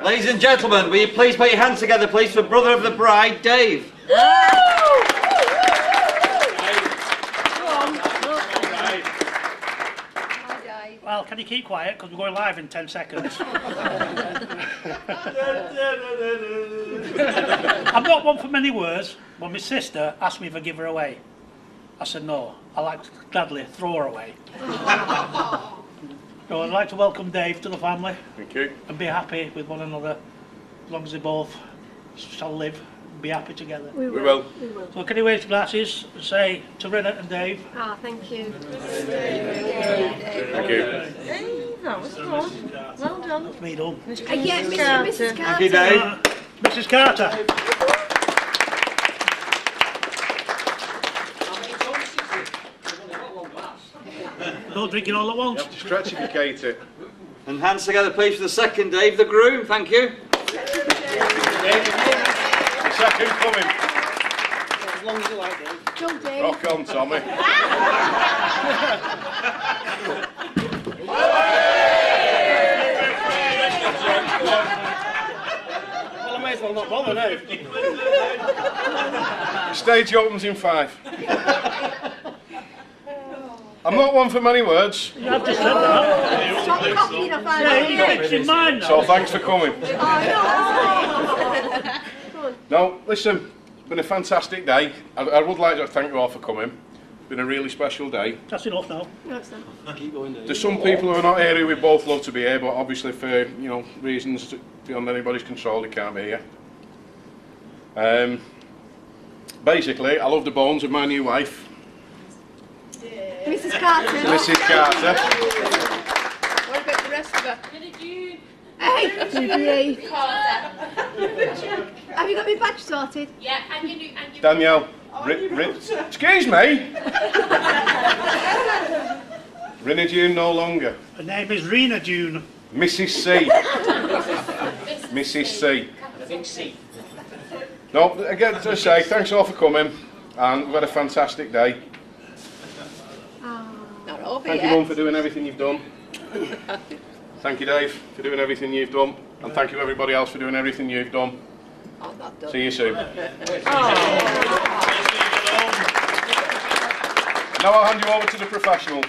Ladies and gentlemen, will you please put your hands together, please, for brother of the bride, Dave. Well, can you keep quiet, because we're going live in 10 seconds. I'm not one for many words, but my sister asked me if I give her away. I said no, I like to gladly throw her away. So I'd like to welcome Dave to the family. Thank you. And be happy with one another, as long as they both shall live and be happy together. We will. So can you wave your glasses and say to Rina and Dave? Ah, thank you. Thank you. Hey, that was fun. Well done. That's me done. Mrs. Carter. Thank you, Dave. Mrs. Carter. Don't drink it all at once. You have to stratificate it. And hands together, please, for the second, Dave, the groom. Thank you. The second coming. As long as you like, Dave. Go, Dave. Rock on, Tommy. Well, I may as well not bother now. Stage opens in 5. I'm not one for many words, You have to say that. Stop copying off our It's in mine now. so thanks for coming. Oh, No, listen, it's been a fantastic day. I would like to thank you all for coming. It's been a really special day. That's enough now. no. It's not. There's some people who are not here who we both love to be here, but obviously for reasons beyond anybody's control, they can't be here. Basically, I love the bones of my new wife, Mrs. Carter. Mrs. Carter. What about the rest of her? June. Hey! Carter. Have you got my badge sorted? Yeah, and you Danielle, excuse me. Rina June no longer. Her name is Rina June. Mrs. C. Mrs. C. No, again to say, thanks all for coming, and we've had a fantastic day. Not over Thank you, Mum, for doing everything you've done. Thank you, Dave, for doing everything you've done, and thank you everybody else for doing everything you've done. Oh, not done. See you soon. Now I'll hand you over to the professional.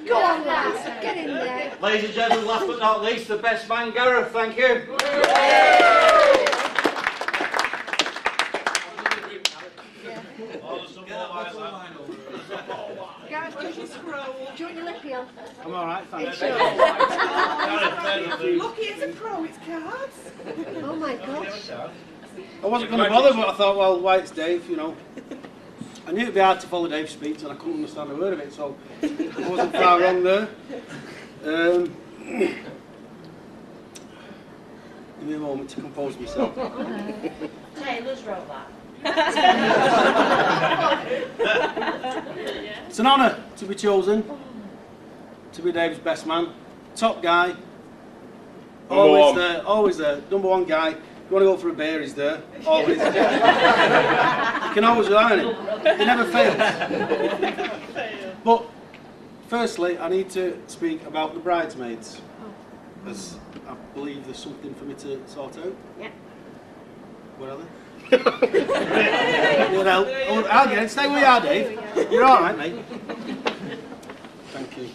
Go on, lads. Get in there. Ladies and gentlemen, last but not least, the best man, Gareth. Thank you. Gareth, do you want your lip heel? I'm alright, thanks. Lucky it's a pro, it's cards. Oh my gosh. I wasn't going to bother, but I thought, well, why it's Dave, I knew it'd be hard to follow Dave's speech and I couldn't understand a word of it, so I wasn't far wrong there. Give me a moment to compose myself. Taylor's wrote that. It's an honour to be chosen to be Dave's best man. Top guy. Always there, always there. Number one guy. You want to go for a beer, he's there. Always. You can always rely on him. He never fails. But firstly, I need to speak about the bridesmaids, as I believe there's something for me to sort out. Yeah. Where are they? I'll get it. Stay where you are, Dave. You're all right, mate. Thank you.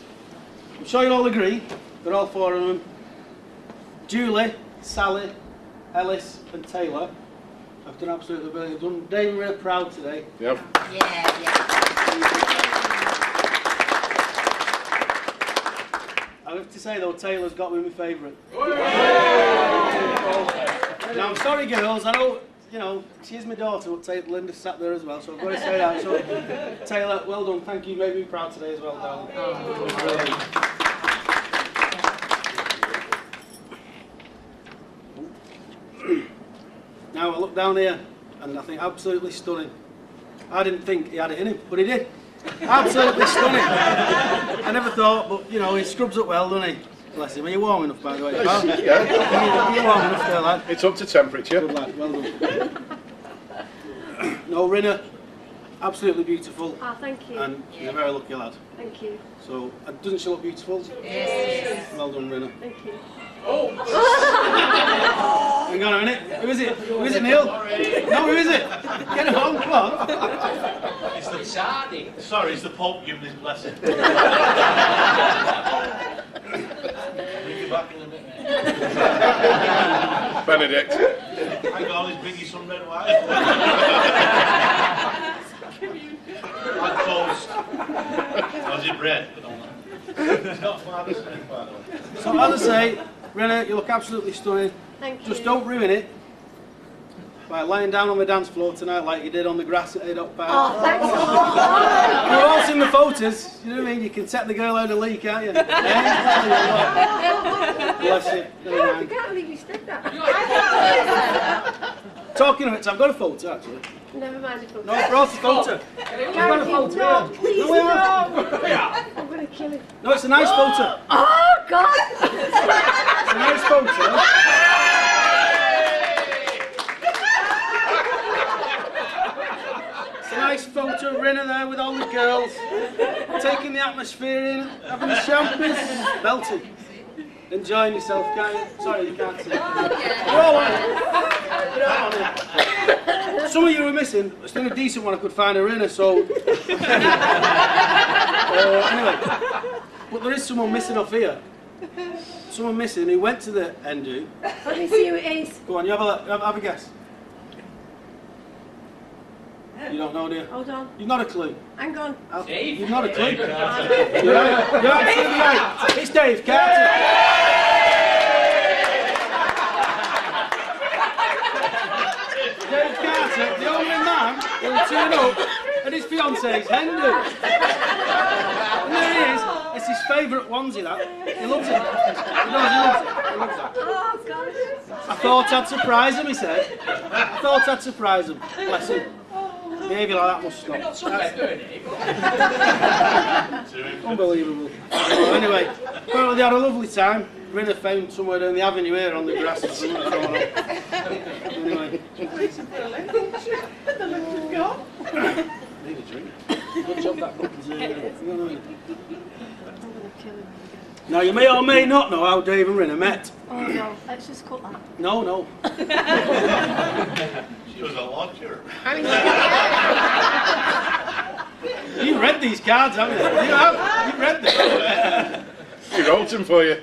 I'm sure you'll all agree. They're all 4 of them. Julie, Sally, Ellis and Taylor have done absolutely brilliant. They've done Dave really proud today. Yep. Yeah. I have to say though, Taylor's got to be my favourite. Now I'm sorry girls, I know, she's my daughter, but Linda sat there as well, so I've got to say that. So, Taylor, well done, thank you, you made me proud today as well, darling. Brilliant. Now I look down here and I think absolutely stunning. I didn't think he had it in him, but he did. Absolutely stunning. I never thought, but he scrubs up well, doesn't he? Bless him. Are you warm enough, by the way? Pal? Yeah. Are you warm enough there, lad? It's up to temperature. Good lad, well done. No, Rina, absolutely beautiful, Oh, thank you. and you're a very lucky lad. Thank you. So, doesn't she look beautiful? Yes. Well done, Rina. Thank you. Hang on a minute. Who is it? Who is it, Neil? No, who is it? Get it on, come on. It's the Sardi. Sorry, it's the Pope giving his blessing. Bring you back in a bit, mate. Benedict. Hang on, he's bringing some red wine. And toast. How's it bread? It's not Father's Day, by the way. So, as I say, Rina, you look absolutely stunning. Thank you. Just don't ruin it by lying down on the dance floor tonight like you did on the grass at Addock Park. Oh, thanks a lot. You've all seen the photos, you know what I mean? You can set the girl out of leak, can't you? Yeah? Bless you. Never I mind. can't believe you said that. Talking of it, I've got a photo actually. Never mind the photo. No, I brought a photo. I've got a photo. No, please No, we haven't. I'm going to kill him. No, it's a nice photo. Oh, God! It's a nice photo. It's a nice photo of Rina there with all the girls, taking the atmosphere in, having the champagne, belting, enjoying yourself, can't you? Sorry, you can't see. You're all on it. You're all on it. Some of you were missing. It's been a decent one. I could find a Rina, so. Anyway, but there is someone missing off here. Someone missing who went to the Endu. Let me see who it is. Go on, you have a guess. You don't know, do you? Hold on. You've not a clue. Hang on. You've not a clue. You're absolutely right. It's Dave Carter. Dave Carter, the only man who will turn up at his fiancee's hen do. And there he is. It's his favourite onesie, that. He loves it. He does, he loves it. He loves it. Oh, God. I thought I'd surprise him, he said. I thought I'd surprise him. Bless him. Behaviour like that must stop. Unbelievable. Anyway, apparently they had a lovely time. Rina found somewhere down the avenue here on the grass or something. I don't know. Anyway. Need a drink. Good job that buttons here. Now you may or may not know how Dave and Rina met. Oh, no. Let's just cut that. No. She was a lodger. You read these cards, haven't you? You have. You read them. He wrote them for you.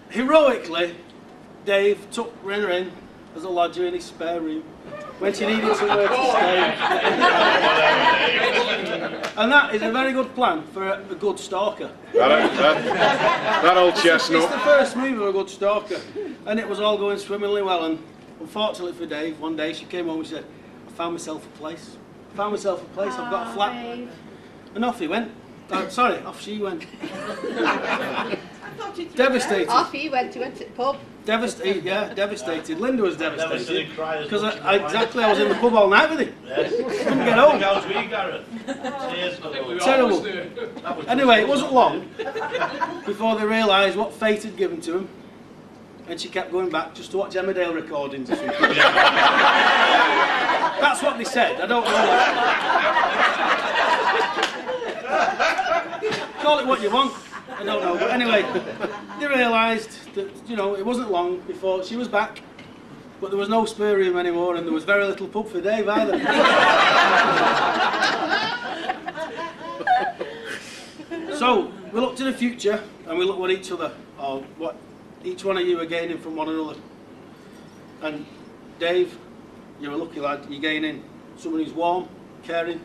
Heroically, Dave took Rina in as a lodger in his spare room when she needed somewhere to stay. And that is a very good plan for a good stalker. That old It's chestnut. the first move of a good stalker. And it was all going swimmingly well. And unfortunately for Dave, one day she came home and she said, I found myself a place. I've got a flat. Babe. And off he went. Off she went. Devastated. Off he went to the pub. Devastated, yeah, devastated. Linda was devastated. Devastated, cried as Because much as I was in the pub all night with him. Yes. Couldn't get home. How's we, Gareth? Tears for those. Terrible. Anyway, it wasn't long before they realised what fate had given to him. And she kept going back just to watch Emmerdale recordings or something. That's what they said. I don't know. Call it what you want. I don't know. But anyway, they realised that, it wasn't long before she was back. But there was no spare room anymore and there was very little pub for Dave either. So, we look to the future and we look at each other, or what each one of you are gaining from one another. And Dave, you're a lucky lad. You're gaining someone who's warm, caring,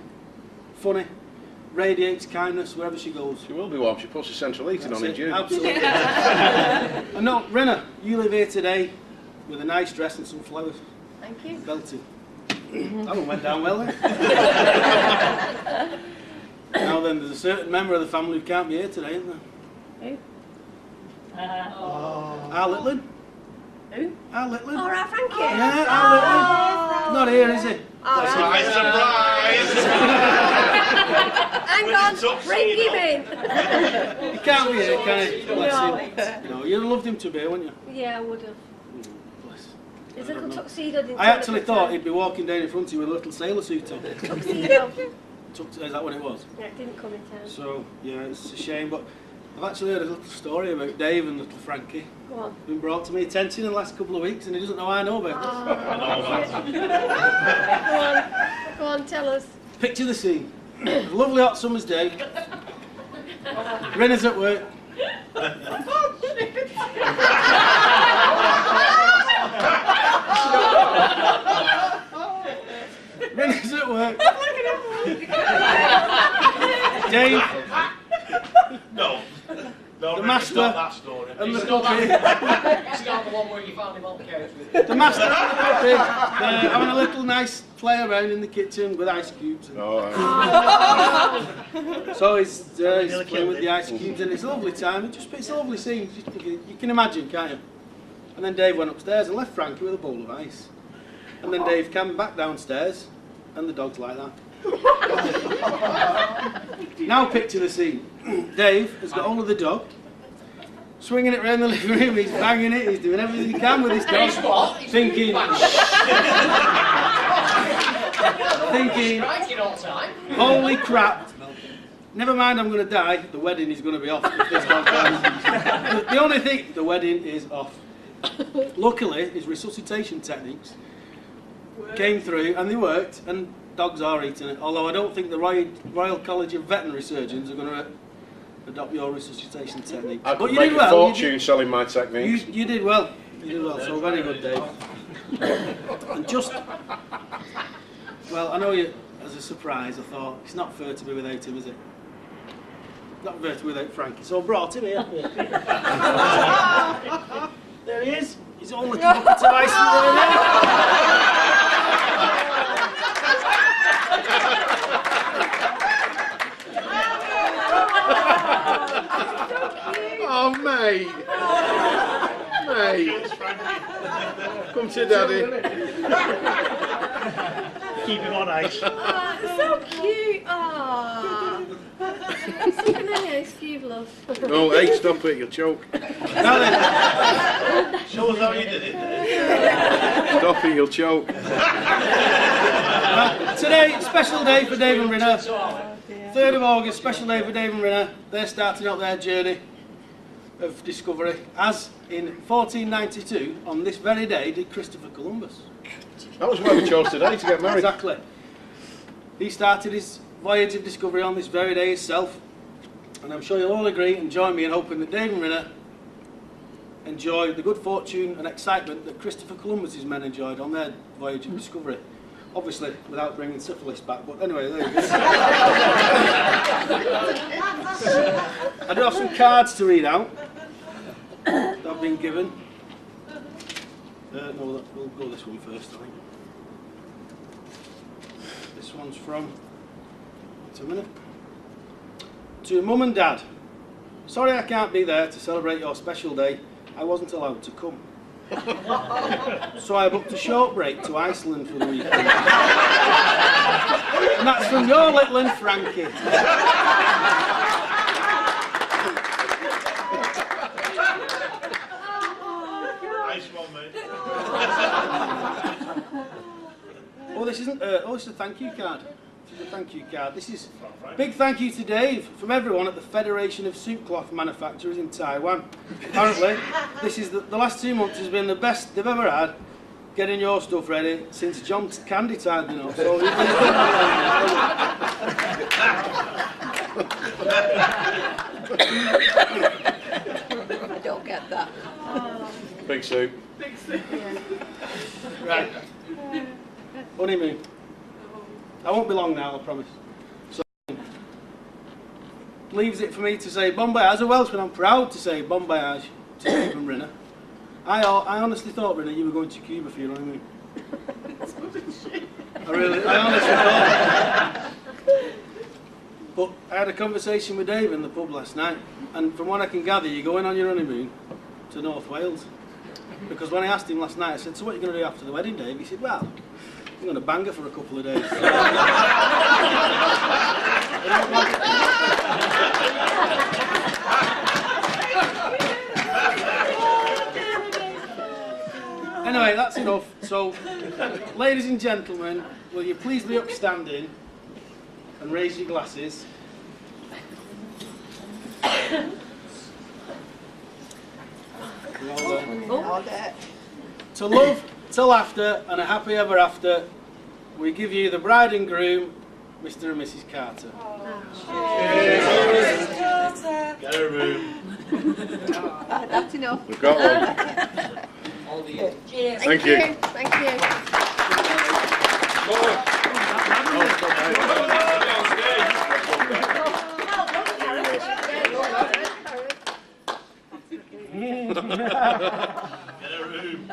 funny, radiates kindness wherever she goes. She will be warm. She puts the central heating on in June. Absolutely. And no, Rina, you live here today with a nice dress and some flowers. Thank you. Belted. That one went down well then. Now then, there's a certain member of the family who can't be here today, isn't there? Who? Our Litlin. Who? Our Litlin. All right, Frankie. Yeah, our Litlin. Not here, is he? Surprise, surprise! Hang on, bring him in. He can't be here, can he? Bless him. You'd have loved him to be here, wouldn't you? Yeah, I would have. Bless. His little tuxedo didn't I turn actually up thought at he'd be walking down in front of you with a little sailor suit on. tuxedo. Is that what it was? Yeah, it didn't come in time. So, yeah, it's a shame, but I've actually heard a little story about Dave and little Frankie. Go on. Been brought to my attention in the last couple of weeks, and he doesn't know I know about Go on, tell us. this. Picture the scene. A lovely hot summer's day. Rina's at work. Rina's at work. Dave. No. No, The Rick, master it's not that story. and the It's not puppy. It's not the one where you found him on the couch with The master and the puppy. They're having a little nice play around in the kitchen with ice cubes. And so he's playing with the ice cubes, and it's a lovely time. It's a lovely scene. You can imagine, can't you? And then Dave went upstairs and left Frankie with a bowl of ice. And then Dave came back downstairs, and the dog's like that. Now picture the scene. Dave has got hold of the dog, swinging it around the living room. He's banging it. He's doing everything he can with his dog, thinking, Striking all time. holy crap. Never mind, I'm going to die. The wedding is going to be off if this dog dies. The only thing, the wedding is off. Luckily, his resuscitation techniques came through and they worked, and dogs are eating it. Although I don't think the Royal College of Veterinary Surgeons are going to adopt your resuscitation techniques. I could But you make did a well. fortune selling my techniques. You did well. You did well. So very good, Dave. And just, well, I know you. As a surprise, I thought it's not fair to be without him, is it? Not fair to be without Frankie. So I brought him here. There he is. His own little bucket of ice there. Oh, mate. Mate. Come to Daddy. Keep him on ice. Oh, so cute. Oh. Suck an ice cube, love. Oh, hey, stop it, you'll choke. Now then, Show us how you did it. Stop it, you'll choke. today, special day for Dave and Rina. 3rd of August, special day for Dave and Rina. They're starting out their journey of discovery, as in 1492, on this very day, did Christopher Columbus. That was why we chose today to get married. Exactly. He started his voyage of discovery on this very day himself, and I'm sure you'll all agree and join me in hoping that Dave and Rina enjoy the good fortune and excitement that Christopher Columbus's men enjoyed on their voyage of discovery. Obviously, without bringing syphilis back, but anyway, there you go. I do have some cards to read out that I've been given. No, we'll go this one first, I think. This one's from, wait a minute. To Mum and Dad. Sorry I can't be there to celebrate your special day. I wasn't allowed to come. So I booked a short break to Iceland for the weekend. And that's from your little one, Frankie. Nice one, mate. Oh, this isn't. Oh, this is a thank you card. This is a thank you card. This is big thank you to Dave from everyone at the Federation of Suit Cloth Manufacturers in Taiwan. Apparently, this is the last 2 months has been the best they've ever had getting your stuff ready since John's candy time, you know. So I don't get that. Big soup. right. Honeymoon. I won't be long now, I promise. So, leaves it for me to say bon voyage. As a Welshman, I'm proud to say bon voyage to Dave and Rina. I honestly thought, Rina, you were going to Cuba for your honeymoon. I honestly thought. But I had a conversation with Dave in the pub last night, and from what I can gather, you're going on your honeymoon to North Wales. Because when I asked him last night, I said, so what are you going to do after the wedding, Dave? He said, well, I'm going to bang her for a couple of days. Anyway, that's enough. stuff. So, ladies and gentlemen, will you please be upstanding and raise your glasses? To love, to laughter, and a happy ever after, we give you the bride and groom, Mr. and Mrs. Carter. Get a room. That's enough. We've got one. Thank you. Thank you. Get a room.